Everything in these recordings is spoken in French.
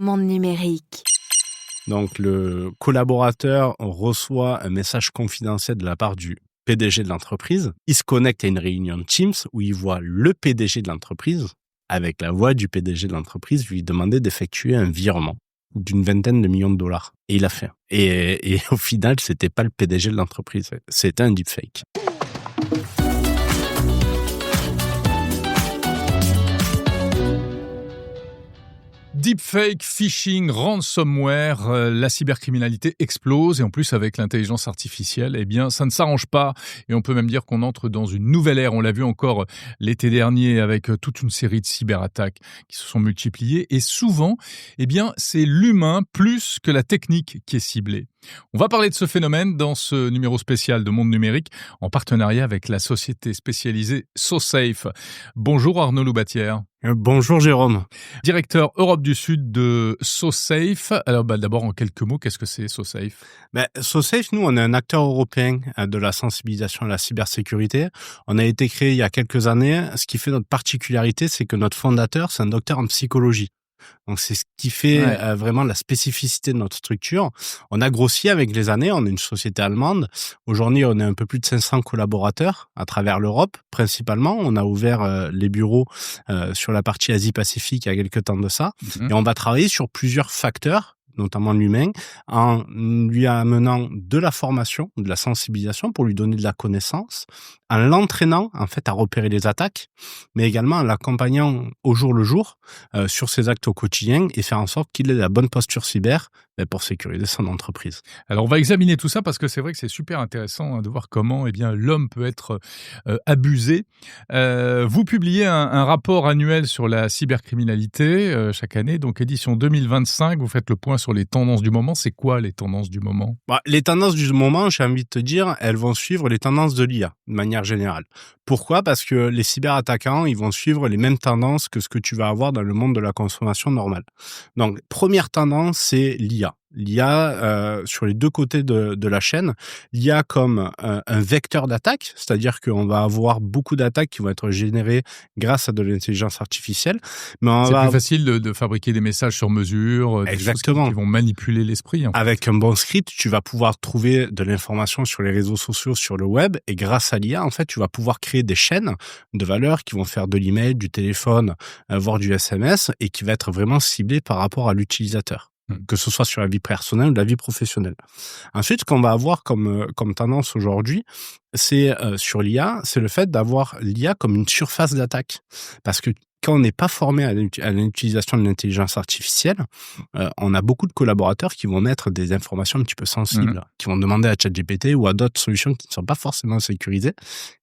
Monde numérique. Donc, le collaborateur reçoit un message confidentiel de la part du PDG de l'entreprise. Il se connecte à une réunion Teams où il voit le PDG de l'entreprise, avec la voix du PDG de l'entreprise, lui demander d'effectuer un virement d'une vingtaine de millions de dollars. Et il a fait. Et au final, c'était pas le PDG de l'entreprise. C'était un deepfake. Deepfake, phishing, ransomware, la cybercriminalité explose et en plus avec l'intelligence artificielle, eh bien ça ne s'arrange pas et on peut même dire qu'on entre dans une nouvelle ère. On l'a vu encore l'été dernier avec toute une série de cyberattaques qui se sont multipliées et souvent, eh bien c'est l'humain plus que la technique qui est ciblée. On va parler de ce phénomène dans ce numéro spécial de Monde numérique en partenariat avec la société spécialisée SoSafe. Bonjour Arnaud Loubatière. Bonjour Jérôme. Directeur Europe du Sud de SoSafe. Alors d'abord en quelques mots, qu'est-ce que c'est SoSafe ? SoSafe, nous on est un acteur européen de la sensibilisation à la cybersécurité. On a été créé il y a quelques années. Ce qui fait notre particularité, c'est que notre fondateur, c'est un docteur en psychologie. Donc c'est ce qui fait vraiment la spécificité de notre structure. On a grossi avec les années, on est une société allemande. Aujourd'hui, on est un peu plus de 500 collaborateurs à travers l'Europe, principalement. On a ouvert les bureaux sur la partie Asie-Pacifique il y a quelques temps de ça. Et on va travailler sur plusieurs facteurs, notamment l'humain, en lui amenant de la formation, de la sensibilisation pour lui donner de la connaissance, en l'entraînant en fait à repérer les attaques, mais également en l'accompagnant au jour le jour sur ses actes au quotidien et faire en sorte qu'il ait la bonne posture cyber pour sécuriser son entreprise. Alors on va examiner tout ça parce que c'est vrai que c'est super intéressant de voir comment l'homme peut être abusé. Vous publiez un rapport annuel sur la cybercriminalité chaque année, donc édition 2025, vous faites le point sur les tendances du moment. C'est quoi les tendances du moment ? Les tendances du moment, j'ai envie de te dire, elles vont suivre les tendances de l'IA de manière générale. Pourquoi ? Parce que les cyberattaquants, ils vont suivre les mêmes tendances que ce que tu vas avoir dans le monde de la consommation normale. Donc, première tendance, c'est l'IA. L'IA sur les deux côtés de la chaîne, l'IA comme un vecteur d'attaque, c'est-à-dire qu'on va avoir beaucoup d'attaques qui vont être générées grâce à de l'intelligence artificielle. Mais c'est plus facile de fabriquer des messages sur mesure, des choses qui vont manipuler l'esprit. En fait. Avec un bon script, tu vas pouvoir trouver de l'information sur les réseaux sociaux, sur le web, et grâce à l'IA, en fait, tu vas pouvoir créer des chaînes de valeurs qui vont faire de l'email, du téléphone, voire du SMS, et qui va être vraiment ciblé par rapport à l'utilisateur. Que ce soit sur la vie personnelle ou la vie professionnelle. Ensuite, ce qu'on va avoir comme tendance aujourd'hui, c'est sur l'IA, c'est le fait d'avoir l'IA comme une surface d'attaque. Parce que quand on n'est pas formé à l'utilisation de l'intelligence artificielle, on a beaucoup de collaborateurs qui vont mettre des informations un petit peu sensibles, qui vont demander à ChatGPT ou à d'autres solutions qui ne sont pas forcément sécurisées.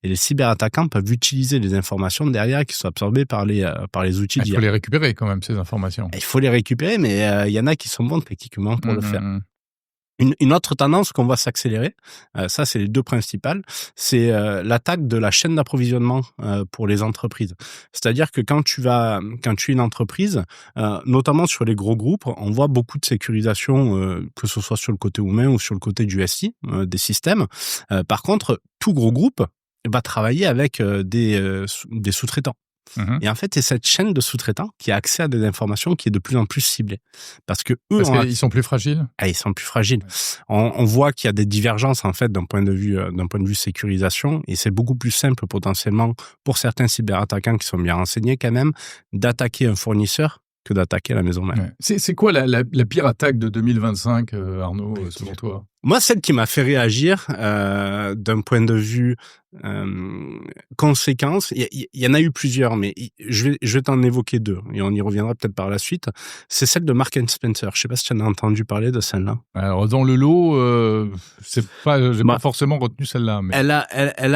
Et les cyberattaquants peuvent utiliser les informations derrière qui sont absorbées par les outils d'IA. Il faut les récupérer quand même, ces informations. Il faut les récupérer, mais il y en a qui sont bons techniquement pour le faire. Une autre tendance qu'on voit s'accélérer, ça c'est les deux principales, c'est l'attaque de la chaîne d'approvisionnement pour les entreprises. C'est-à-dire que quand tu es une entreprise, notamment sur les gros groupes, on voit beaucoup de sécurisation, que ce soit sur le côté humain ou sur le côté du SI, des systèmes. Par contre, tout gros groupe va travailler avec des sous-traitants. Et en fait, c'est cette chaîne de sous-traitants qui a accès à des informations qui est de plus en plus ciblée. Parce qu'ils sont plus fragiles. Ils sont plus fragiles. On voit qu'il y a des divergences, en fait, d'un point de vue sécurisation. Et c'est beaucoup plus simple, potentiellement, pour certains cyberattaquants qui sont bien renseignés, quand même, d'attaquer un fournisseur que d'attaquer la maison mère. C'est quoi la pire attaque de 2025, Arnaud, selon toi ? Moi, celle qui m'a fait réagir, d'un point de vue conséquences, il y en a eu plusieurs, mais je vais t'en évoquer deux, et on y reviendra peut-être par la suite. C'est celle de Marks & Spencer. Je sais pas si tu en as entendu parler de celle-là. Alors, dans le lot, j'ai pas forcément retenu celle-là. Mais... Elle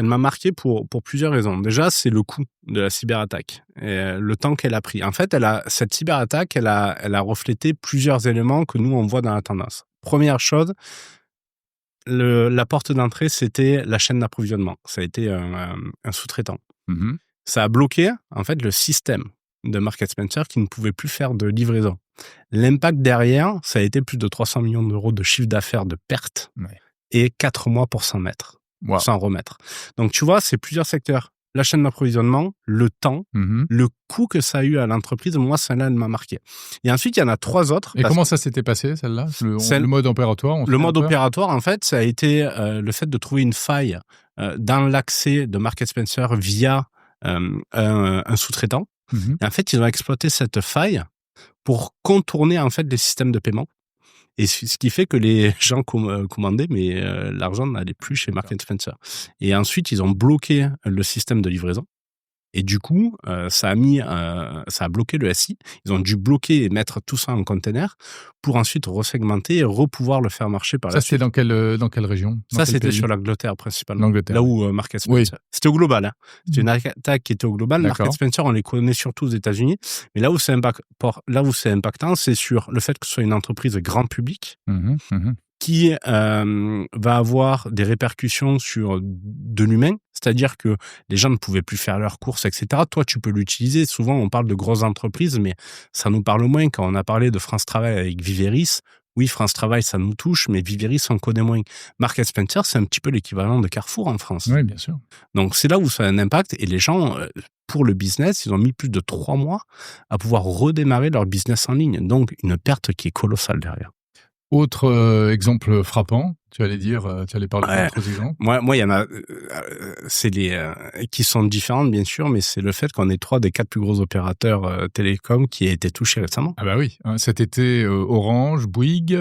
m'a marqué pour plusieurs raisons. Déjà, c'est le coût de la cyberattaque, et le temps qu'elle a pris. En fait, cette cyberattaque, elle a reflété plusieurs éléments que nous, on voit dans la tendance. Première chose, la porte d'entrée, c'était la chaîne d'approvisionnement. Ça a été un sous-traitant. Ça a bloqué, en fait, le système de Marks & Spencer qui ne pouvait plus faire de livraison. L'impact derrière, ça a été plus de 300 millions d'euros de chiffre d'affaires de pertes et 4 mois pour s'en remettre. Donc, tu vois, c'est plusieurs secteurs. la chaîne d'approvisionnement, le temps, Mhm. le coût que ça a eu à l'entreprise, moi, celle-là, elle m'a marqué. Et ensuite, il y en a 3 autres. Et comment ça s'était passé, celle-là? Le mode opératoire? Le mode opératoire, en fait, ça a été le fait de trouver une faille dans l'accès de Marks & Spencer via un sous-traitant. Mhm. Et en fait, ils ont exploité cette faille pour contourner en fait les systèmes de paiement. Et ce qui fait que les gens commandaient, mais l'argent n'allait plus chez Marks & Spencer. Et ensuite, ils ont bloqué le système de livraison. Et du coup, ça a bloqué le SI. Ils ont dû bloquer et mettre tout ça en container pour ensuite resegmenter et repouvoir le faire marcher par la suite. Ça, c'était dans quelle région? Ça, c'était sur l'Angleterre principalement. L'Angleterre. Là où Marks & Spencer. Oui. C'était au global. Hein. C'était une attaque qui était au global. Marks & Spencer, on les connaît surtout aux États-Unis. Mais là où c'est impactant, c'est sur le fait que ce soit une entreprise grand public. Qui va avoir des répercussions sur de l'humain, c'est-à-dire que les gens ne pouvaient plus faire leurs courses, etc. Toi, tu peux l'utiliser. Souvent, on parle de grosses entreprises, mais ça nous parle moins. Quand on a parlé de France Travail avec Viveris, oui, France Travail, ça nous touche, mais Viveris, on connaît moins. Marks & Spencer, c'est un petit peu l'équivalent de Carrefour en France. Oui, bien sûr. Donc, c'est là où ça a un impact. Et les gens, pour le business, ils ont mis plus de 3 mois à pouvoir redémarrer leur business en ligne. Donc, une perte qui est colossale derrière. Autre exemple frappant, tu allais parler d'autres exemples. Moi, il y en a, c'est qui sont différentes bien sûr, mais c'est le fait qu'on est 3 des 4 plus gros opérateurs télécoms qui a été touchés récemment. Ah bah oui, hein, cet été Orange, Bouygues,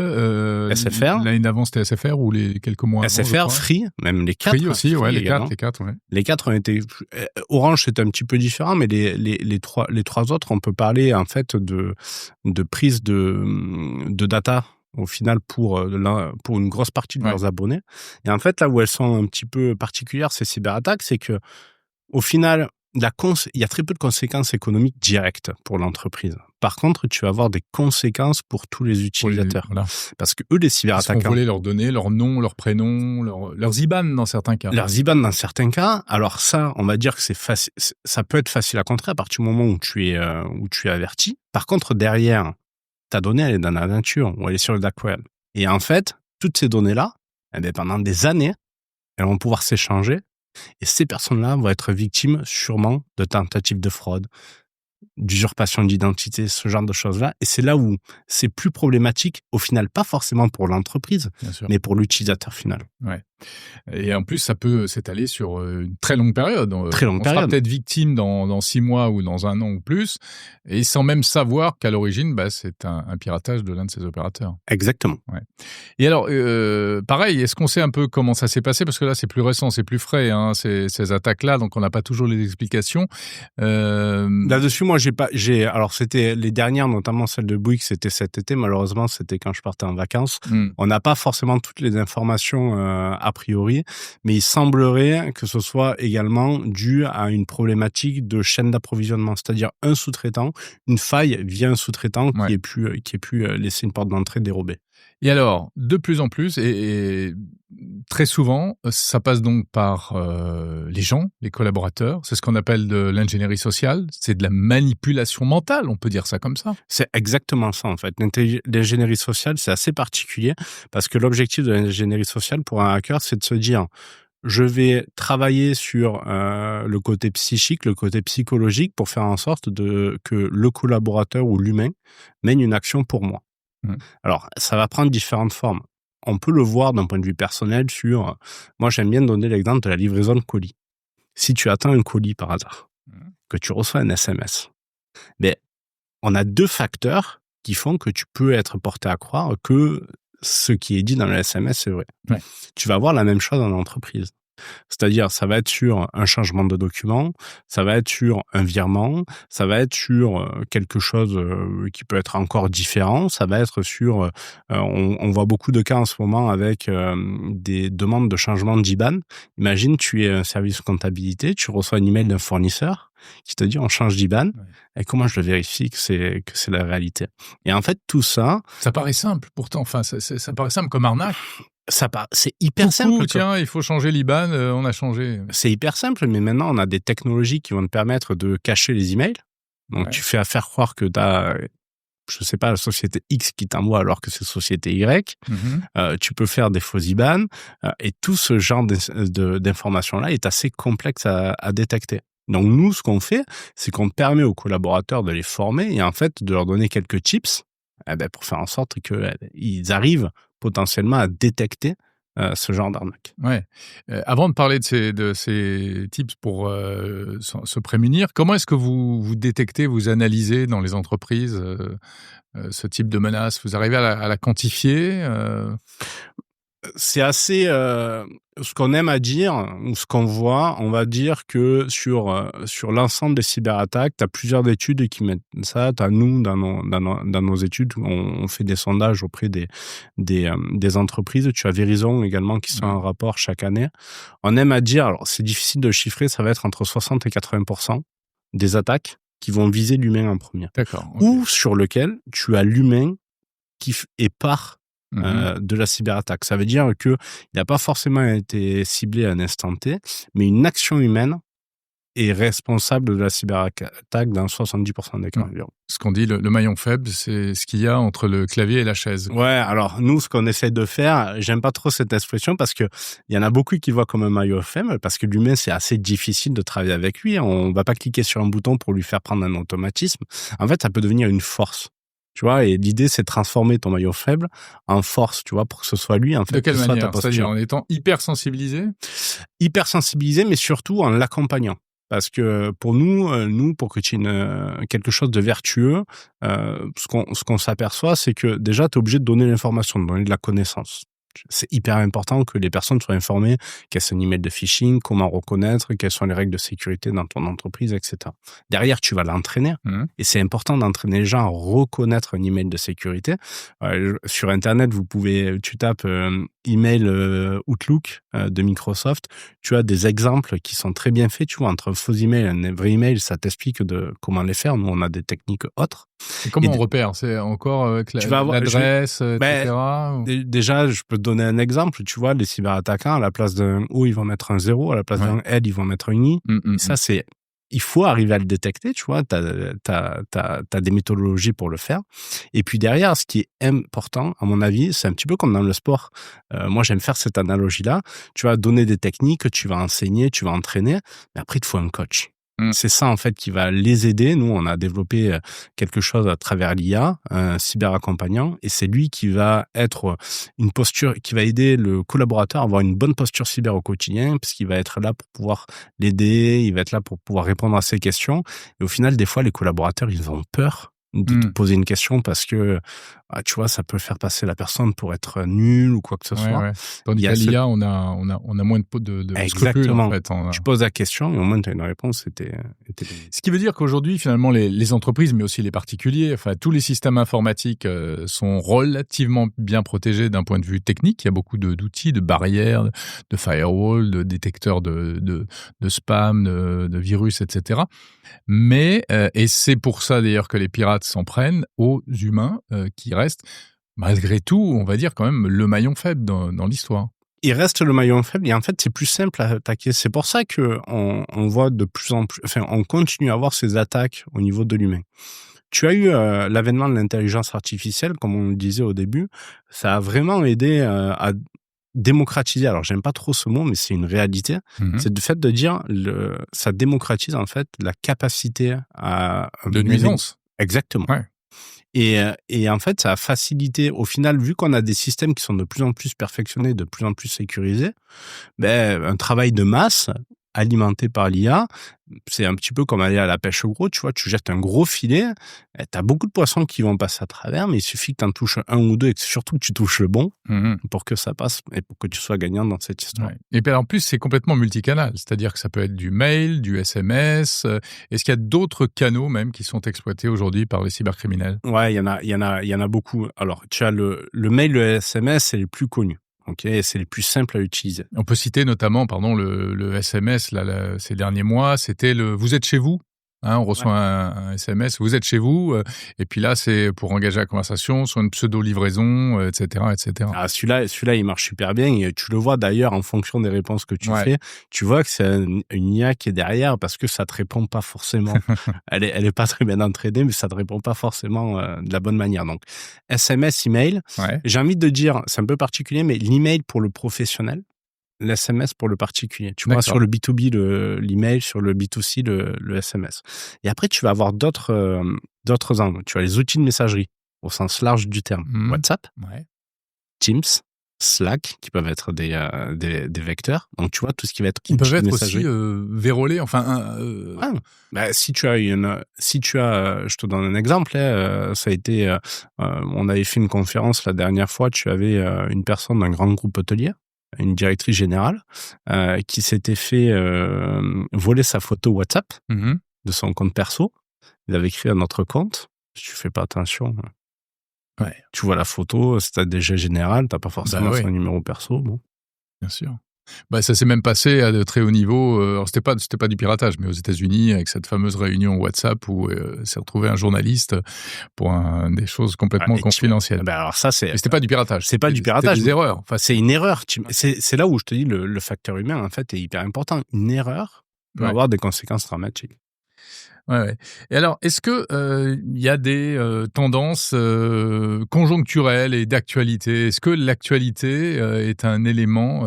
SFR. L'année d'avant c'était SFR ou les quelques mois avant, SFR, Free, même les 4. Free aussi, ouais, les 4, ouais. Les 4 ont été. Orange c'est un petit peu différent, mais les trois autres, on peut parler en fait de prise de data. Au final, pour une grosse partie de leurs abonnés. Et en fait, là où elles sont un petit peu particulières, ces cyberattaques, c'est que, au final, il y a très peu de conséquences économiques directes pour l'entreprise. Par contre, tu vas avoir des conséquences pour tous les utilisateurs. Voilà. Parce que eux, les cyberattaquants... Ils se font voler leurs données, leur nom, leur prénom, leurs IBAN dans certains cas. Leurs IBAN dans certains cas. Alors ça, on va dire que ça peut être facile à contrer à partir du moment où tu es averti. Par contre, derrière... ta donnée, elle est dans la nature, ou elle est sur le dark web. Et en fait, toutes ces données-là, pendant des années, elles vont pouvoir s'échanger. Et ces personnes-là vont être victimes sûrement de tentatives de fraude, d'usurpation d'identité, ce genre de choses-là. Et c'est là où c'est plus problématique, au final, pas forcément pour l'entreprise, mais pour l'utilisateur final. Ouais. Et en plus, ça peut s'étaler sur une très longue période. Très longue période. On sera peut-être victime dans 6 mois ou dans 1 an ou plus, et sans même savoir qu'à l'origine, c'est un piratage de l'un de ces opérateurs. Exactement. Ouais. Et alors, pareil, est-ce qu'on sait un peu comment ça s'est passé? Parce que là, c'est plus récent, c'est plus frais, hein, ces attaques-là, donc on n'a pas toujours les explications. Là-dessus, moi, alors c'était les dernières, notamment celle de Bouygues, c'était cet été. Malheureusement, c'était quand je partais en vacances. On n'a pas forcément toutes les informations a priori, mais il semblerait que ce soit également dû à une problématique de chaîne d'approvisionnement, c'est-à-dire un sous-traitant, une faille via un sous-traitant qui ait pu laisser une porte d'entrée dérobée. Et alors, de plus en plus, et très souvent, ça passe donc par les gens, les collaborateurs. C'est ce qu'on appelle de l'ingénierie sociale. C'est de la manipulation mentale, on peut dire ça comme ça. C'est exactement ça, en fait. L'ingénierie sociale, c'est assez particulier parce que l'objectif de l'ingénierie sociale pour un hacker, c'est de se dire je vais travailler sur le côté psychique, le côté psychologique pour faire en sorte que le collaborateur ou l'humain mène une action pour moi. Alors, ça va prendre différentes formes. On peut le voir d'un point de vue personnel sur... Moi, j'aime bien donner l'exemple de la livraison de colis. Si tu attends un colis par hasard, que tu reçois un SMS, on a 2 facteurs qui font que tu peux être porté à croire que ce qui est dit dans le SMS, c'est vrai. Ouais. Tu vas avoir la même chose en entreprise. C'est-à-dire, ça va être sur un changement de document, ça va être sur un virement, ça va être sur quelque chose qui peut être encore différent, ça va être sur... on voit beaucoup de cas en ce moment avec des demandes de changement d'IBAN. Imagine, tu es un service comptabilité, tu reçois un email d'un fournisseur qui te dit on change d'IBAN, et comment je le vérifie que c'est la réalité? Et en fait, tout ça... Ça paraît simple, pourtant, enfin, ça paraît simple comme arnaque. C'est hyper simple. Tiens, il faut changer l'IBAN, on a changé. C'est hyper simple, mais maintenant, on a des technologies qui vont te permettre de cacher les emails. Donc, tu fais à faire croire que tu as je sais pas, la société X qui t'envoie alors que c'est société Y. Tu peux faire des faux IBAN et tout ce genre d'informations-là est assez complexe à détecter. Donc nous, ce qu'on fait, c'est qu'on permet aux collaborateurs de les former et en fait de leur donner quelques tips pour faire en sorte qu'ils arrivent potentiellement à détecter ce genre d'arnaque. Ouais. Avant de parler de ces tips pour se prémunir, comment est-ce que vous détectez, vous analysez dans les entreprises ce type de menace? Vous arrivez à la quantifier C'est assez ce qu'on aime à dire ou ce qu'on voit, on va dire que sur l'ensemble des cyberattaques, tu as plusieurs études qui mettent ça. Tu as nous dans nos études, on fait des sondages auprès des entreprises. Tu as Verizon également qui sont en rapport chaque année. On aime à dire, alors c'est difficile de chiffrer, ça va être entre 60 et 80% des attaques qui vont viser l'humain en premier. D'accord. Okay. Ou sur lequel tu as l'humain qui est part de la cyberattaque. Ça veut dire que il n'a pas forcément été ciblé à un instant T, mais une action humaine est responsable de la cyberattaque dans 70% des cas environ. Ce qu'on dit, le maillon faible, c'est ce qu'il y a entre le clavier et la chaise. Ouais, alors nous, ce qu'on essaie de faire, j'aime pas trop cette expression parce que il y en a beaucoup qui voient comme un maillon faible parce que l'humain, c'est assez difficile de travailler avec lui. On va pas cliquer sur un bouton pour lui faire prendre un automatisme. En fait, ça peut devenir une force. Tu vois, et l'idée, c'est de transformer ton maillon faible en force, tu vois, pour que ce soit lui, en fait. De quelle manière? Soit ta posture. C'est-à-dire en étant hyper sensibilisé? Hyper sensibilisé, mais surtout en l'accompagnant. Parce que pour nous, pour que tu aies quelque chose de vertueux, ce qu'on s'aperçoit, c'est que déjà, tu es obligé de donner l'information, de donner de la connaissance. C'est hyper important que les personnes soient informées qu'est-ce qu'un email de phishing, comment reconnaître, quelles sont les règles de sécurité dans ton entreprise, etc. Derrière, tu vas l'entraîner. Et c'est important d'entraîner les gens à reconnaître un email de sécurité. Sur Internet, tu tapes email Outlook de Microsoft. Tu as des exemples qui sont très bien faits. Tu vois, entre un faux email et un vrai email, ça t'explique comment les faire. Nous, on a des techniques autres. Et comment on repère? C'est encore avec l'adresse, etc. Déjà, je peux te donner un exemple. Tu vois, les cyberattaquants, à la place d'un O, ils vont mettre un 0. À la place d'un L, ils vont mettre un I. Et ça, il faut arriver à le détecter, tu vois. T'as des méthodologies pour le faire. Et puis derrière, ce qui est important, à mon avis, c'est un petit peu comme dans le sport. Moi, j'aime faire cette analogie-là. Tu vas donner des techniques, tu vas enseigner, tu vas entraîner. Mais après, il te faut un coach. C'est ça, en fait, qui va les aider. Nous, on a développé quelque chose à travers l'IA, un cyberaccompagnant, et c'est lui qui va être une posture, qui va aider le collaborateur à avoir une bonne posture cyber au quotidien, parce qu'il va être là pour pouvoir l'aider, il va être là pour pouvoir répondre à ses questions. Et au final, des fois, les collaborateurs, ils ont peur de te poser une question parce que, tu vois, ça peut faire passer la personne pour être nulle ou quoi que ce soit. Ouais. Tandis qu'à l'IA, on a moins de scrupules, en fait. Tu poses la question et au moins tu as une réponse. Ce qui veut dire qu'aujourd'hui, finalement, les entreprises, mais aussi les particuliers, enfin, tous les systèmes informatiques sont relativement bien protégés d'un point de vue technique. Il y a beaucoup d'outils, de barrières, de firewall, de détecteurs de spam, de virus, etc. Mais, et c'est pour ça d'ailleurs que les pirates s'en prennent aux humains qui restent, malgré tout, on va dire quand même le maillon faible dans l'histoire. Il reste le maillon faible et en fait, c'est plus simple à attaquer. C'est pour ça que on voit de plus en plus, enfin, on continue à avoir ces attaques au niveau de l'humain. Tu as eu l'avènement de l'intelligence artificielle, comme on le disait au début. Ça a vraiment aidé à démocratiser. Alors, j'aime pas trop ce mot, mais c'est une réalité. C'est le fait de dire, ça démocratise en fait la capacité à... De nuisance. Exactement. Ouais. Et en fait, ça a facilité, au final, vu qu'on a des systèmes qui sont de plus en plus perfectionnés, de plus en plus sécurisés, un travail de masse alimenté par l'IA, c'est un petit peu comme aller à la pêche au gros, tu vois, tu jettes un gros filet, t'as beaucoup de poissons qui vont passer à travers, mais il suffit que t'en touches un ou deux et que surtout que tu touches le bon pour que ça passe et pour que tu sois gagnant dans cette histoire. Ouais. Et puis en plus, c'est complètement multicanal, c'est-à-dire que ça peut être du mail, du SMS. Est-ce qu'il y a d'autres canaux même qui sont exploités aujourd'hui par les cybercriminels? Ouais, il y en a beaucoup. Alors, tu as le mail, le SMS, c'est les plus connus. Okay, c'est les plus simples à utiliser. On peut citer notamment, le SMS ces derniers mois, c'était le « vous êtes chez vous ». On reçoit un SMS, vous êtes chez vous, et puis là, c'est pour engager la conversation sur une pseudo-livraison, etc., etc. Ah, celui-là, il marche super bien et tu le vois d'ailleurs en fonction des réponses que tu fais. Tu vois que c'est une IA qui est derrière parce que ça te répond pas forcément. Elle est pas très bien entraînée, mais ça te répond pas forcément de la bonne manière. Donc, SMS, email. J'ai envie de dire, c'est un peu particulier, mais l'email pour le professionnel, l'SMS pour le particulier. Tu vois, sur le B2B, l'email, sur le B2C, le SMS. Et après, tu vas avoir d'autres angles. Tu as les outils de messagerie au sens large du terme. WhatsApp, Teams, Slack, qui peuvent être des vecteurs. Donc, tu vois, tout ce qui va être outils de messagerie. Ils peuvent être aussi vérolés, si tu as je te donne un exemple, ça a été, on avait fait une conférence la dernière fois, tu avais une personne d'un grand groupe hôtelier, une directrice générale, qui s'était fait voler sa photo WhatsApp de son compte perso. Il avait créé un autre compte. Si tu fais pas attention, tu vois la photo, c'est un DG général, t'as pas forcément son numéro perso. Bon. Bien sûr. Ça s'est même passé à de très haut niveau. Alors c'était pas du piratage, mais aux États-Unis, avec cette fameuse réunion WhatsApp où s'est retrouvé un journaliste pour des choses complètement confidentielles. Alors ça, mais c'était pas du piratage. C'est pas du piratage. C'est des erreurs. Enfin, c'est une erreur. C'est là où je te dis le facteur humain en fait est hyper important. Une erreur peut avoir des conséquences dramatiques. Ouais. Et alors, est-ce que il y a des tendances conjoncturelles et d'actualité? Est-ce que l'actualité est un élément,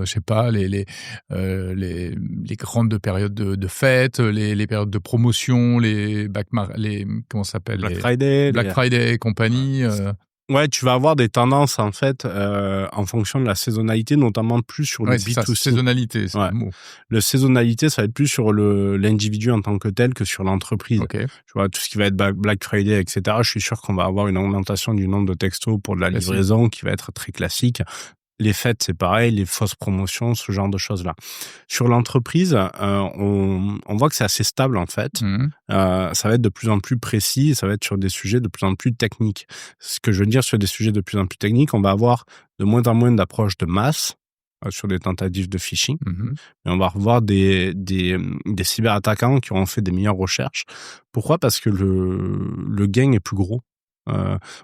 je sais pas, les grandes périodes de fêtes, les périodes de promotion, comment ça s'appelle, Black Friday et compagnie. Ouais, tu vas avoir des tendances en fait en fonction de la saisonnalité, notamment plus sur le B2C. Ça, saisonnalité, c'est le mot. Le saisonnalité, ça va être plus sur l'individu en tant que tel que sur l'entreprise. Tu vois, tout ce qui va être Black Friday, etc. Je suis sûr qu'on va avoir une augmentation du nombre de textos pour de la livraison qui va être très classique. Les fêtes, c'est pareil, les fausses promotions, ce genre de choses-là. Sur l'entreprise, on voit que c'est assez stable, en fait. Ça va être de plus en plus précis, ça va être sur des sujets de plus en plus techniques. Ce que je veux dire, sur des sujets de plus en plus techniques, on va avoir de moins en moins d'approches de masse sur des tentatives de phishing. Et on va revoir des cyberattaquants qui auront fait des meilleures recherches. Pourquoi ? Parce que le gain est plus gros.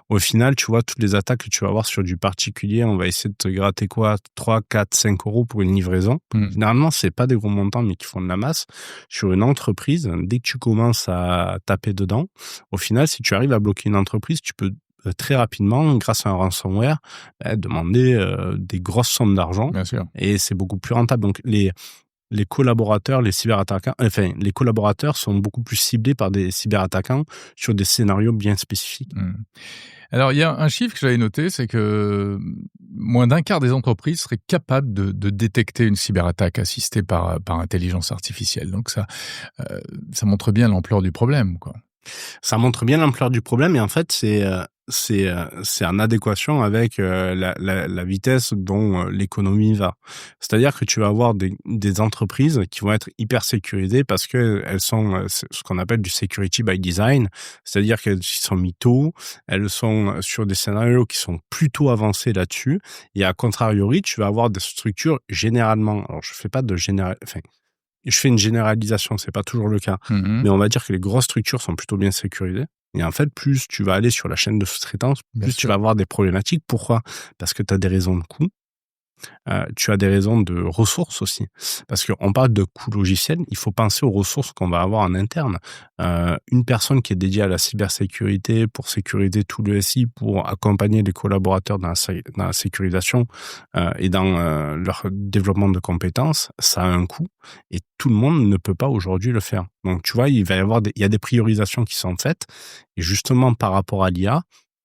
Au final, tu vois, toutes les attaques que tu vas avoir sur du particulier, on va essayer de te gratter 3, 4, 5 euros pour une livraison. Généralement, c'est pas des gros montants, mais qui font de la masse. Sur une entreprise, dès que tu commences à taper dedans, au final, si tu arrives à bloquer une entreprise, tu peux très rapidement, grâce à un ransomware, demander des grosses sommes d'argent. Bien sûr. Et c'est beaucoup plus rentable. Donc, les collaborateurs, les cyberattaquants, les collaborateurs sont beaucoup plus ciblés par des cyberattaquants sur des scénarios bien spécifiques. Alors, il y a un chiffre que j'avais noté, c'est que moins d'un quart des entreprises seraient capables de détecter une cyberattaque assistée par intelligence artificielle. Donc ça montre bien l'ampleur du problème, quoi. Ça montre bien l'ampleur du problème et en fait, c'est en adéquation avec la vitesse dont l'économie va. C'est-à-dire que tu vas avoir des entreprises qui vont être hyper sécurisées parce que elles sont ce qu'on appelle du security by design, c'est-à-dire qu'elles sont mis tôt, elles sont sur des scénarios qui sont plutôt avancés là-dessus. Et à contrariori, tu vas avoir des structures généralement. Alors je fais une généralisation, c'est pas toujours le cas, mais on va dire que les grosses structures sont plutôt bien sécurisées. Et en fait, plus tu vas aller sur la chaîne de sous-traitance, plus tu vas avoir des problématiques. Pourquoi ? Parce que tu as des raisons de coût, tu as des raisons de ressources aussi. Parce qu'on parle de coût logiciel, il faut penser aux ressources qu'on va avoir en interne. Une personne qui est dédiée à la cybersécurité pour sécuriser tout le SI, pour accompagner les collaborateurs dans la sécurisation et dans leur développement de compétences, ça a un coût et tout le monde ne peut pas aujourd'hui le faire. Donc tu vois, il y a des priorisations qui sont faites et justement par rapport à l'IA,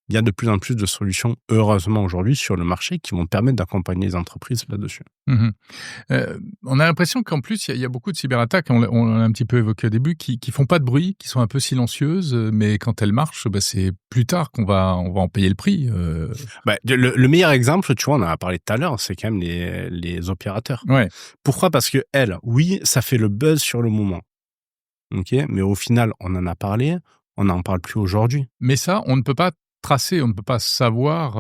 il y a de plus en plus de solutions, heureusement aujourd'hui, sur le marché qui vont permettre d'accompagner les entreprises là-dessus. On a l'impression qu'en plus, il y a beaucoup de cyberattaques, on l'a un petit peu évoqué au début, qui font pas de bruit, qui sont un peu silencieuses, mais quand elles marchent, c'est plus tard qu'on va en payer le prix. Le meilleur exemple, tu vois, on en a parlé tout à l'heure, c'est quand même les opérateurs. Ouais. Pourquoi ? Parce que oui, ça fait le buzz sur le moment. Ok, mais au final, on en a parlé, on n'en parle plus aujourd'hui. Mais ça, on ne peut pas tracer, on ne peut pas savoir,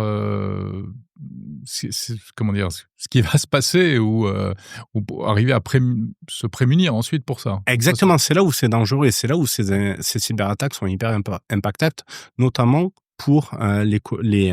comment dire? Ce qui va se passer ou pour arriver à se prémunir ensuite pour ça. Exactement, c'est là où c'est dangereux et c'est là où ces cyberattaques sont hyper impactantes, notamment pour les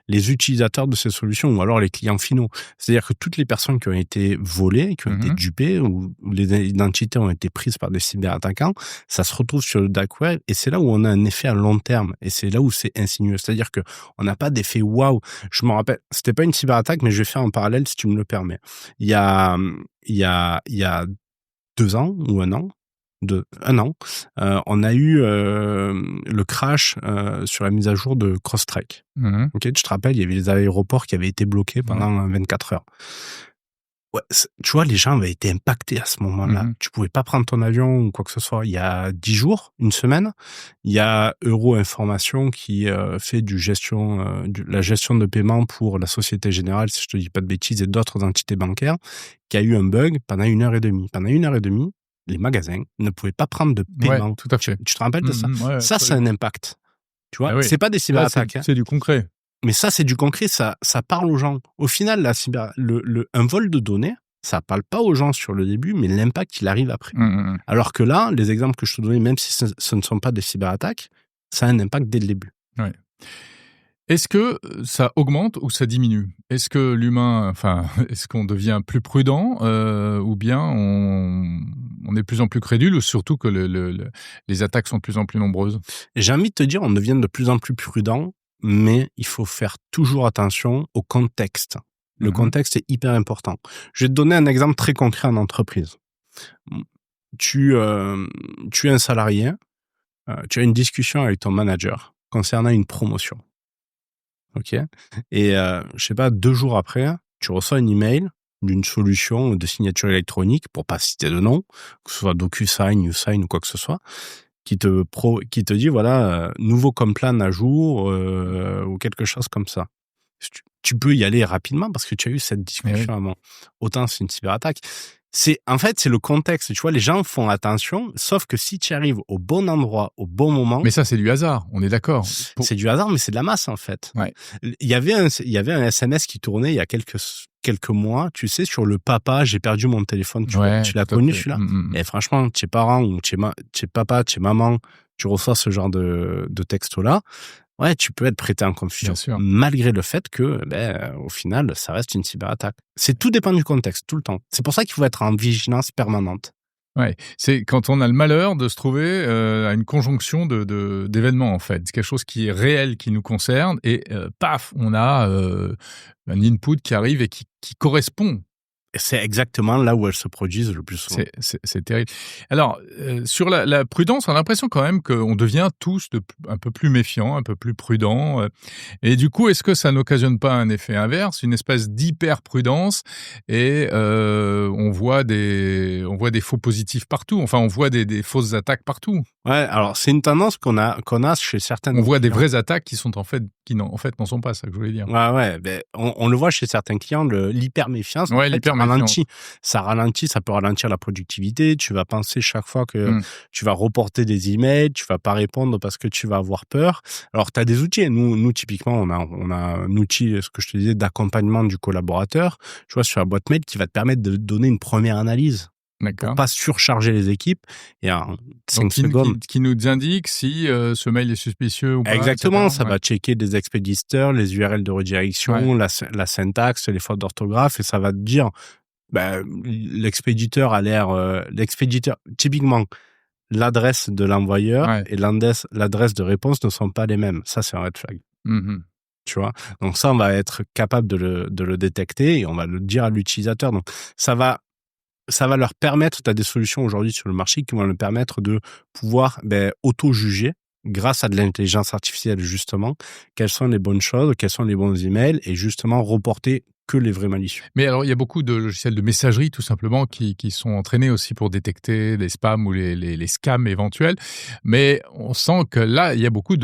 utilisateurs de ces solutions ou alors les clients finaux. C'est-à-dire que toutes les personnes qui ont été volées, qui ont été dupées ou les identités ont été prises par des cyberattaquants, ça se retrouve sur le dark web et c'est là où on a un effet à long terme et c'est là où c'est insinueux. C'est-à-dire que on n'a pas d'effet waouh. Je me rappelle, c'était pas une cyberattaque, mais je vais faire un parallèle si tu me le permets. Il y a 2 ans ou 1 an, on a eu le crash sur la mise à jour de CrowdStrike. Ok, tu te rappelles, il y avait les aéroports qui avaient été bloqués pendant 24 heures. Ouais, tu vois, les gens avaient été impactés à ce moment-là. Tu pouvais pas prendre ton avion ou quoi que ce soit. Il y a 10 jours, une semaine, il y a Euro Information qui fait la gestion de paiement pour la Société Générale, si je te dis pas de bêtises, et d'autres entités bancaires, qui a eu un bug pendant 1h30. Pendant 1h30, les magasins ne pouvaient pas prendre de paiement. Ouais, tout à fait. Tu te rappelles de ça? Ouais, ça, c'est un impact. Tu vois, oui. C'est pas des cyberattaques. C'est du concret. Mais ça, c'est du concret, ça parle aux gens. Au final, un vol de données, ça parle pas aux gens sur le début, mais l'impact, il arrive après. Alors que là, les exemples que je te donnais, même si ce ne sont pas des cyberattaques, ça a un impact dès le début. Ouais. Est-ce que ça augmente ou ça diminue? Est-ce que est-ce qu'on devient plus prudent ou bien on est de plus en plus crédule ou surtout que les attaques sont de plus en plus nombreuses? J'ai envie de te dire, on devient de plus en plus prudent, mais il faut faire toujours attention au contexte. Le contexte est hyper important. Je vais te donner un exemple très concret en entreprise. Tu es un salarié, tu as une discussion avec ton manager concernant une promotion. Ok. Et je sais pas, 2 jours après, tu reçois un email d'une solution de signature électronique, pour pas citer de nom, que ce soit DocuSign, YouSign ou quoi que ce soit, qui te dit voilà, nouveau complan à jour ou quelque chose comme ça. Tu peux y aller rapidement parce que tu as eu cette discussion avant. Autant c'est une cyberattaque. C'est le contexte. Tu vois, les gens font attention, sauf que si tu arrives au bon endroit, au bon moment. Mais ça, c'est du hasard. On est d'accord. C'est du hasard, mais c'est de la masse en fait. Ouais. Il y avait un SMS qui tournait il y a quelques mois. Tu sais, sur le papa, j'ai perdu mon téléphone. Tu l'as connu celui-là. Et franchement, tes parents ou tes papa, tes maman, tu reçois ce genre de texto-là. Ouais, tu peux être prêté en confusion. Bien sûr. Malgré le fait que, au final, ça reste une cyberattaque. Tout dépend du contexte, tout le temps. C'est pour ça qu'il faut être en vigilance permanente. Ouais, c'est quand on a le malheur de se trouver à une conjonction d'événements en fait, c'est quelque chose qui est réel, qui nous concerne et paf, on a un input qui arrive et qui correspond. C'est exactement là où elles se produisent le plus souvent. C'est terrible. Alors, sur la prudence, on a l'impression quand même qu'on devient tous un peu plus méfiants, un peu plus prudents. Et du coup, est-ce que ça n'occasionne pas un effet inverse, une espèce d'hyper-prudence et on voit des faux positifs partout. Enfin, on voit des fausses attaques partout. Ouais, alors c'est une tendance qu'on a chez certaines. On voit des vraies attaques qui n'en sont pas, ça que je voulais dire. Ouais, on le voit chez certains clients, l'hyper-méfiance. Ouais, l'hyper-méfiance. Ça ralentit, ça peut ralentir la productivité. Tu vas penser chaque fois que tu vas reporter des emails, tu vas pas répondre parce que tu vas avoir peur. Alors, tu as des outils. Nous, typiquement, on a un outil, ce que je te disais, d'accompagnement du collaborateur. Tu vois, sur la boîte mail qui va te permettre de donner une première analyse. D'accord. Pour pas surcharger les équipes. Et en 5 secondes. Qui nous indique si ce mail est suspicieux ou pas. Exactement, etc. ça va checker les expéditeurs, les URL de redirection, la syntaxe, les fautes d'orthographe, et ça va te dire, l'expéditeur a l'air, typiquement, l'adresse de l'envoyeur et l'adresse de réponse ne sont pas les mêmes. Ça, c'est un red flag. Tu vois? Donc ça, on va être capable de le détecter et on va le dire à l'utilisateur. Donc ça va leur permettre, tu as des solutions aujourd'hui sur le marché qui vont leur permettre de pouvoir auto-juger grâce à de l'intelligence artificielle justement, quelles sont les bonnes choses, quels sont les bons emails et justement reporter que les vrais malicieux. Mais alors, il y a beaucoup de logiciels de messagerie, tout simplement, qui sont entraînés aussi pour détecter les spams ou les scams éventuels. Mais on sent que là, il y a beaucoup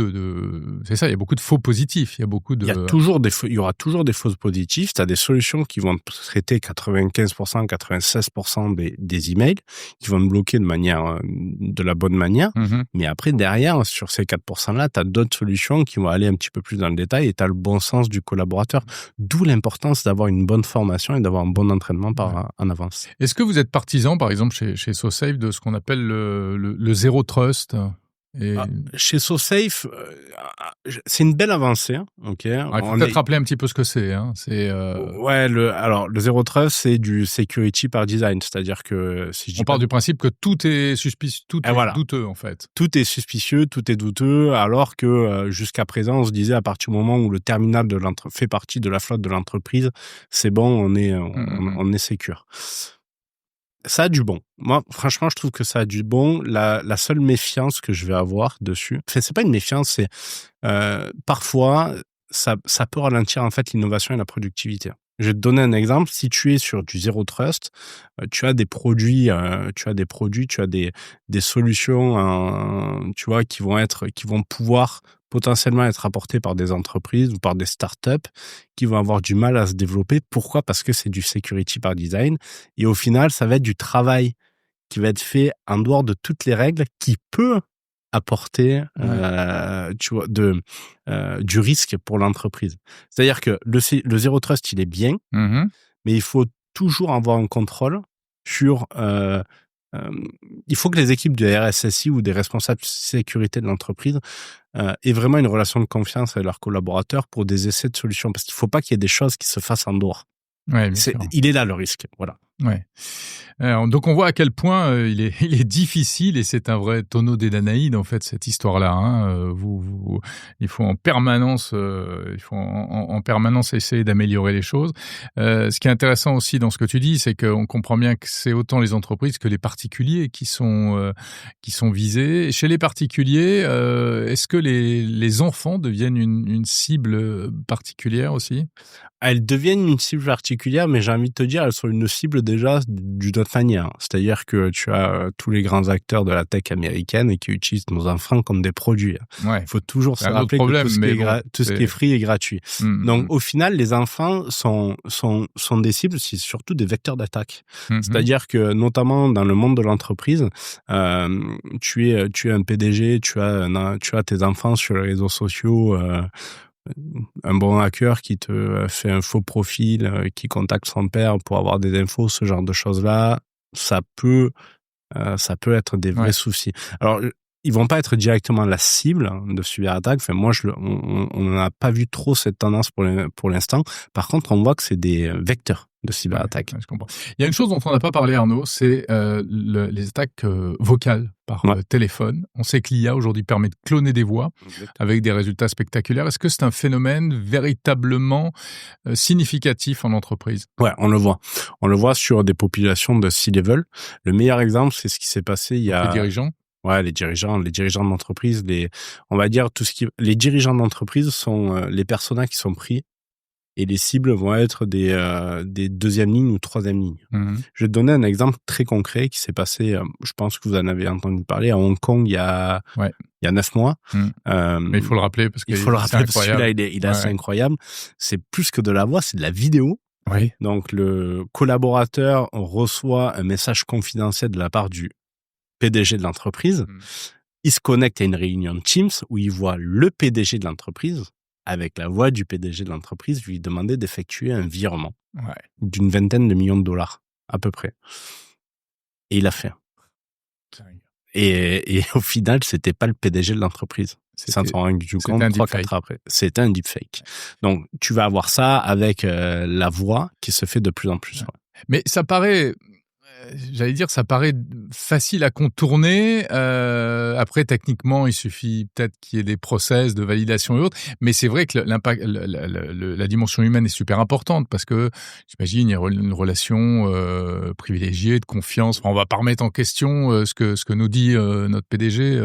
c'est ça, il y a beaucoup de faux positifs. Il y a beaucoup de... Il y aura toujours des fausses positifs. Tu as des solutions qui vont traiter 95%, 96% des emails, qui vont te bloquer de la bonne manière. Mhm. Mais après, derrière, sur ces 4%-là, tu as d'autres solutions qui vont aller un petit peu plus dans le détail et tu as le bon sens du collaborateur. D'où l'importance d'avoir une bonne formation et d'avoir un bon entraînement en avance. Est-ce que vous êtes partisan, par exemple, chez SoSafe, de ce qu'on appelle le zéro trust Chez SoSafe, c'est une belle avancée. Okay. Il faut peut-être rappeler un petit peu ce que c'est. Ouais, le Zero Trust, c'est du security par design. C'est-à-dire que... On part du principe que tout est suspicieux, voilà. Douteux, en fait. Tout est suspicieux, tout est douteux, alors que jusqu'à présent, on se disait à partir du moment où le terminal fait partie de la flotte de l'entreprise, c'est bon, on est secure. Ça a du bon. Moi, franchement, je trouve que ça a du bon. La seule méfiance que je vais avoir dessus, c'est pas une méfiance, c'est parfois ça peut ralentir en fait l'innovation et la productivité. Je vais te donner un exemple. Si tu es sur du Zero Trust, tu as des produits, tu as des solutions, tu vois, qui vont pouvoir potentiellement être apportées par des entreprises ou par des startups qui vont avoir du mal à se développer. Pourquoi ? Parce que c'est du security par design. Et au final, ça va être du travail qui va être fait en dehors de toutes les règles qui peut apporter tu vois, du risque pour l'entreprise. C'est-à-dire que le Zero Trust, il est bien, mais il faut toujours avoir un contrôle sur... il faut que les équipes de RSSI ou des responsables sécurité de l'entreprise aient vraiment une relation de confiance avec leurs collaborateurs pour des essais de solutions. Parce qu'il ne faut pas qu'il y ait des choses qui se fassent en dehors. Ouais, bien sûr. Il est là le risque, voilà. Ouais. Donc on voit à quel point il est difficile, et c'est un vrai tonneau des Danaïdes en fait, cette histoire-là. Il faut en permanence, essayer d'améliorer les choses. Ce qui est intéressant aussi dans ce que tu dis, c'est qu'on comprend bien que c'est autant les entreprises que les particuliers qui sont visés. Chez les particuliers, est-ce que les enfants deviennent une cible particulière aussi ? Elles deviennent une cible particulière, mais j'ai envie de te dire, elles sont une cible déjà d'une autre manière. C'est-à-dire que tu as tous les grands acteurs de la tech américaine et qui utilisent nos enfants comme des produits. Ouais. Il faut toujours se rappeler que tout ce qui est free est gratuit. Donc, au final, les enfants sont des cibles, c'est surtout des vecteurs d'attaque. C'est-à-dire que, notamment dans le monde de l'entreprise, tu es un PDG, tu as tes enfants sur les réseaux sociaux, un bon hacker qui te fait un faux profil, qui contacte son père pour avoir des infos, ce genre de choses-là, ça peut être des vrais soucis. Alors, ils vont pas être directement la cible de cyberattaque. Enfin, moi, on n'a pas vu trop cette tendance pour l'instant. Par contre, on voit que c'est des vecteurs de cyberattaque. Ouais, je comprends. Il y a une chose dont on n'a pas parlé, Arnaud, c'est les attaques vocales par téléphone. On sait que l'IA aujourd'hui permet de cloner des voix avec des résultats spectaculaires. Est-ce que c'est un phénomène véritablement significatif en entreprise ? Ouais, on le voit. On le voit sur des populations de C-level. Le meilleur exemple, c'est ce qui s'est passé il y a... Les dirigeants ? Ouais, les dirigeants d'entreprise, on va dire les dirigeants d'entreprise sont les personas qui sont pris, et les cibles vont être des deuxième lignes ou troisième lignes. Je vais te donner un exemple très concret qui s'est passé, je pense que vous en avez entendu parler, à Hong Kong il y a 9 mois. Mais il faut le rappeler parce que celui-là, il est assez incroyable. C'est plus que de la voix, c'est de la vidéo. Oui. Donc, le collaborateur reçoit un message confidentiel de la part du PDG de l'entreprise. Il se connecte à une réunion Teams où il voit le PDG de l'entreprise avec la voix du PDG de l'entreprise lui demander d'effectuer un virement d'une $20 millions à peu près. Et il a fait. Et au final, c'était pas le PDG de l'entreprise. C'est s'en rendu compte 3-4 ans après. C'était un deepfake. Donc, tu vas avoir ça avec la voix qui se fait de plus en plus. Mais ça paraît... J'allais dire, ça paraît facile à contourner. Après, techniquement, il suffit peut-être qu'il y ait des process de validation et autres. Mais c'est vrai que l'impact, la dimension humaine est super importante parce que, j'imagine, il y a une relation privilégiée, de confiance. Enfin, on va pas remettre en question ce que nous dit notre PDG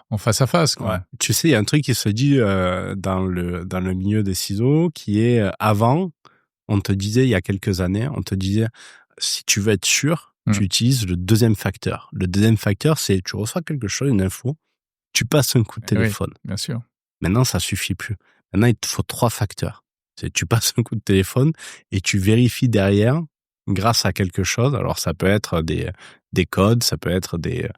en face à face, quoi. Ouais. Tu sais, il y a un truc qui se dit dans le milieu des ciseaux qui est avant, on te disait il y a quelques années, si tu veux être sûr, tu utilises le deuxième facteur. Le deuxième facteur, c'est tu reçois quelque chose, une info, tu passes un coup de téléphone. Oui, bien sûr. Maintenant, ça suffit plus. Maintenant, il te faut 3 facteurs. Tu passes un coup de téléphone et tu vérifies derrière grâce à quelque chose. Alors, ça peut être des codes, ça peut être des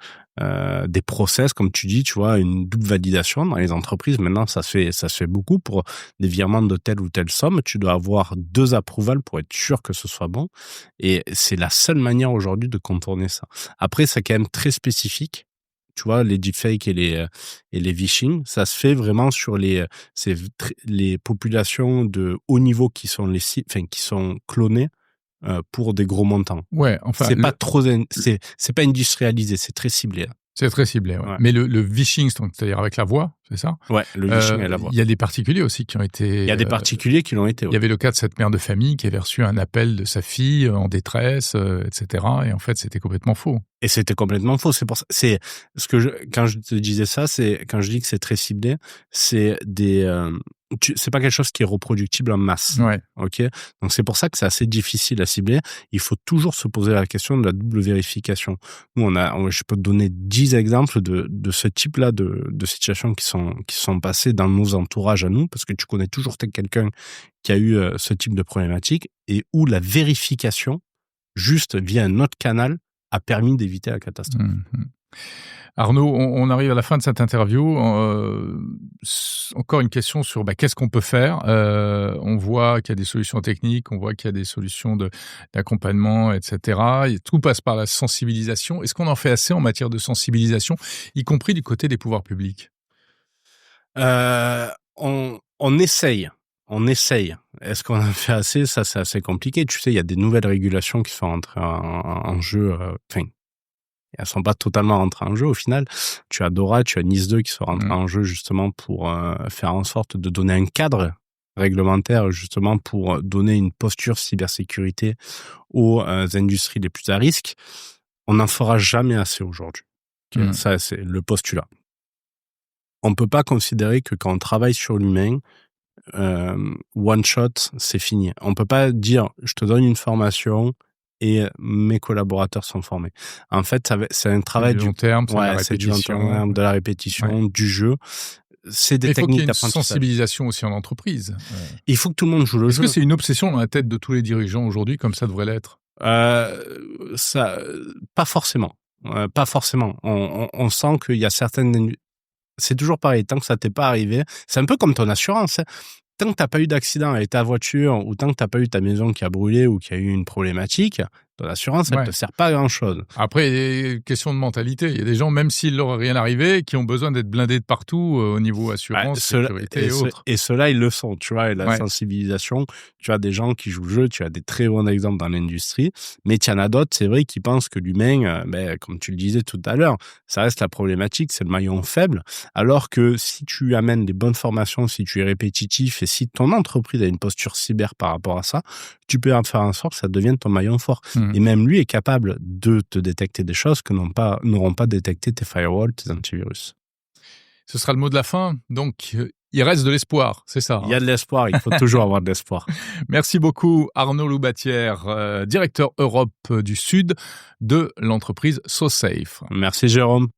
process, comme tu dis, tu vois, une double validation dans les entreprises. Maintenant, ça se fait beaucoup pour des virements de telle ou telle somme. Tu dois avoir 2 approvals pour être sûr que ce soit bon. Et c'est la seule manière aujourd'hui de contourner ça. Après, c'est quand même très spécifique. Tu vois, les deepfakes et les phishing, ça se fait vraiment sur les populations de haut niveau qui sont qui sont clonées pour des gros montants. Ouais, enfin, c'est pas industrialisé, c'est très ciblé. C'est très ciblé, ouais. Mais le phishing, c'est-à-dire avec la voix, c'est ça? Ouais, le phishing avec la voix. Il y a des particuliers aussi qui ont été... Il y a des particuliers qui l'ont été, Il y avait le cas de cette mère de famille qui avait reçu un appel de sa fille en détresse, etc. Et en fait, c'était complètement faux. Et c'était complètement faux. C'est pour ça. Quand je te disais ça, quand je dis que c'est très ciblé, c'est c'est pas quelque chose qui est reproductible en masse. Ouais. Ok. Donc c'est pour ça que c'est assez difficile à cibler. Il faut toujours se poser la question de la double vérification. Nous, je peux te donner 10 exemples de ce type-là de situations qui sont passées dans nos entourages à nous, parce que tu connais toujours quelqu'un qui a eu ce type de problématique et où la vérification, juste via un autre canal, a permis d'éviter la catastrophe. Arnaud, on arrive à la fin de cette interview. Encore une question sur qu'est-ce qu'on peut faire. On voit qu'il y a des solutions techniques, on voit qu'il y a des solutions d'accompagnement, etc. Et tout passe par la sensibilisation. Est-ce qu'on en fait assez en matière de sensibilisation, y compris du côté des pouvoirs publics? On essaye. Est-ce qu'on en fait assez? Ça, c'est assez compliqué. Tu sais, il y a des nouvelles régulations qui sont entrées en jeu. Elles sont pas totalement rentrées en jeu au final. Tu as DORA, tu as NIS2 qui sont rentrés en jeu justement pour faire en sorte de donner un cadre réglementaire justement pour donner une posture cybersécurité aux industries les plus à risque. On n'en fera jamais assez aujourd'hui. Ça, c'est le postulat. On peut pas considérer que quand on travaille sur l'humain, one shot, c'est fini. On peut pas dire, je te donne une formation et mes collaborateurs sont formés. En fait, c'est un travail du long terme, c'est du long terme, de la répétition, du jeu. C'est des techniques d'apprentissage. Il faut qu'il y ait une sensibilisation aussi en entreprise. Il faut que tout le monde joue le jeu. Est-ce que c'est une obsession dans la tête de tous les dirigeants aujourd'hui, comme ça devrait l'être? Ça, pas forcément. Pas forcément. On sent qu'il y a certaines... C'est toujours pareil, tant que ça t'est pas arrivé, c'est un peu comme ton assurance. Tant que t'as pas eu d'accident avec ta voiture, ou tant que t'as pas eu ta maison qui a brûlé ou qui a eu une problématique, ton assurance, elle te sert pas à grand chose. Après, il y a des questions de mentalité. Il y a des gens, même s'il leur est rien arrivé, qui ont besoin d'être blindés de partout au niveau assurance, sécurité et autres. Et ceux-là, ils le sont, tu vois. Et la sensibilisation, tu as des gens qui jouent le jeu, tu as des très bons exemples dans l'industrie, mais tu en as d'autres, c'est vrai, qui pensent que l'humain, comme tu le disais tout à l'heure, ça reste la problématique, c'est le maillon faible, alors que si tu amènes des bonnes formations, si tu es répétitif et si ton entreprise a une posture cyber par rapport à ça, tu peux faire en sorte que ça devienne ton maillon fort. Et même lui est capable de te détecter des choses que n'auront pas détecté tes firewalls, tes antivirus. Ce sera le mot de la fin. Donc, il reste de l'espoir, c'est ça? Il y a de l'espoir, il faut toujours avoir de l'espoir. Merci beaucoup Arnaud Loubatière, directeur Europe du Sud de l'entreprise SoSafe. Merci Jérôme.